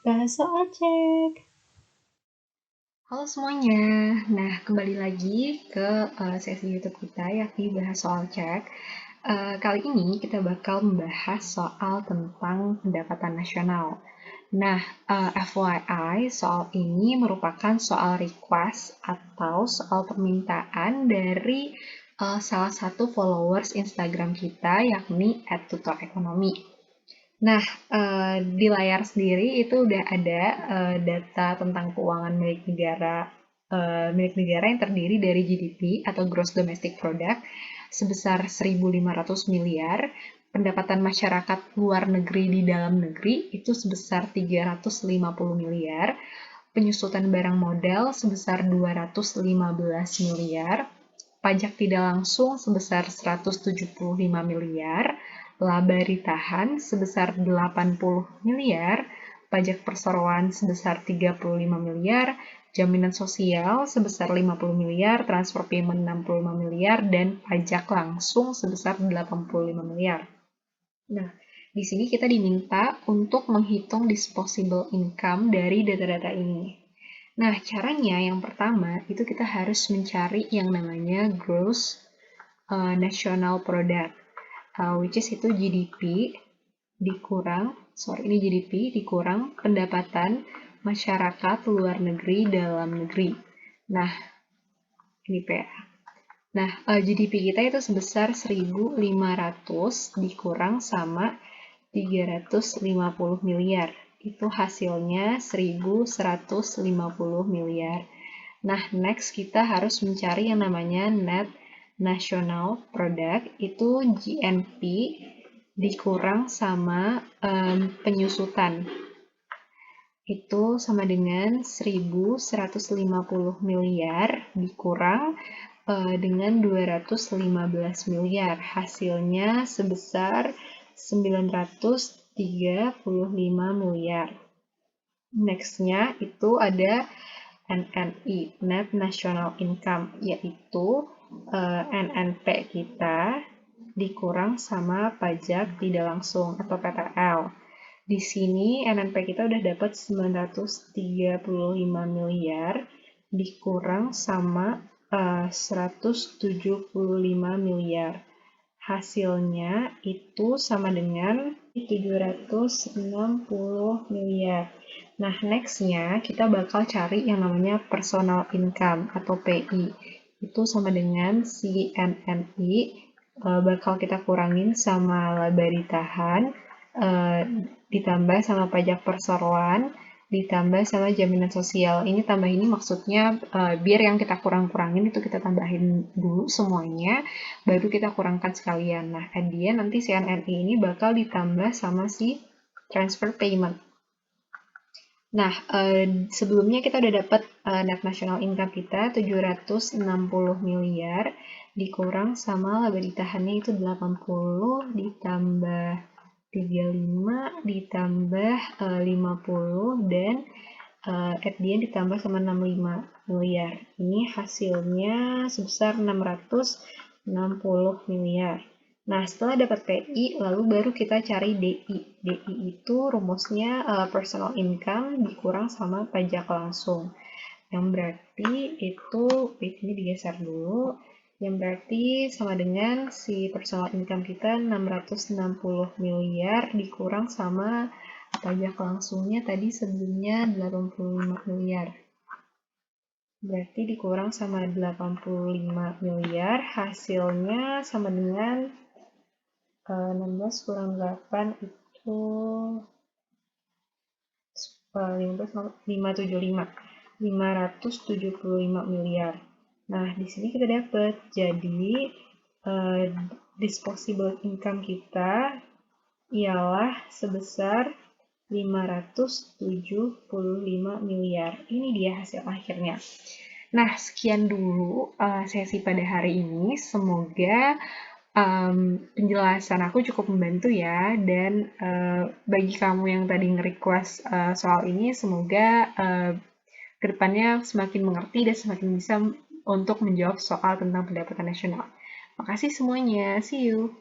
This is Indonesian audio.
Bahas soal cek. Halo semuanya, nah kembali lagi ke sesi YouTube kita yakni bahas soal cek. Kali ini kita bakal membahas soal tentang pendapatan nasional. Nah, FYI, soal ini merupakan soal request atau soal permintaan dari salah satu followers Instagram kita yakni @tutorekonomi. Nah, di layar sendiri itu udah ada data tentang keuangan milik negara yang terdiri dari GDP atau Gross Domestic Product sebesar 1.500 miliar, pendapatan masyarakat luar negeri di dalam negeri itu sebesar 350 miliar, penyusutan barang modal sebesar 215 miliar, pajak tidak langsung sebesar 175 miliar, laba ditahan sebesar 80 miliar, pajak perseroan sebesar 35 miliar, jaminan sosial sebesar 50 miliar, transfer payment 65 miliar, dan pajak langsung sebesar 85 miliar. Nah, di sini kita diminta untuk menghitung disposable income dari data-data ini. Nah, caranya yang pertama itu kita harus mencari yang namanya gross national product, which is itu GDP ini GDP dikurang pendapatan masyarakat luar negeri dalam negeri. Nah, ini PA. Nah, GDP kita itu sebesar 1.500 dikurang sama 350 miliar. Itu hasilnya 1.150 miliar. Nah, next kita harus mencari yang namanya Net National Product, itu GNP dikurang sama penyusutan. Itu sama dengan 1.150 miliar dikurang dengan 215 miliar. Hasilnya sebesar 935 miliar. Next-nya itu ada NNI, Net National Income, yaitu NNP kita dikurang sama pajak tidak langsung atau PTL. Di sini NNP kita udah dapat 935 miliar dikurang sama 175 miliar. Hasilnya itu sama dengan 760 miliar. Nah, next-nya kita bakal cari yang namanya personal income atau PI. Itu sama dengan si NNI bakal kita kurangin sama laba ditahan, ditambah sama pajak perseroan, ditambah sama jaminan sosial. Ini tambah ini maksudnya biar yang kita kurang-kurangin itu kita tambahin dulu semuanya, baru kita kurangkan sekalian. Nah, dia nanti si NNI ini bakal ditambah sama si transfer payment. Nah, sebelumnya kita udah dapat net national income kita 760 miliar dikurang sama laba ditahannya itu 80 ditambah 35 ditambah 50 dan at the end ditambah sama 65 miliar. Ini hasilnya sebesar 660 miliar. Nah, setelah dapat PI, lalu baru kita cari DI. DI itu rumusnya personal income dikurang sama pajak langsung. Yang berarti itu, ini digeser dulu, yang berarti sama dengan si personal income kita 660 miliar dikurang sama pajak langsungnya tadi sebelumnya 85 miliar. Berarti dikurang sama 85 miliar, hasilnya sama dengan 16 kurang 8 itu 575 miliar. Nah, di sini kita dapat jadi disposable income kita ialah sebesar 575 miliar. Ini dia hasil akhirnya. Nah, sekian dulu sesi pada hari ini. Semoga penjelasan aku cukup membantu ya, dan bagi kamu yang tadi nge-request soal ini, semoga kedepannya semakin mengerti dan semakin bisa untuk menjawab soal tentang pendapatan nasional. Makasih semuanya, see you!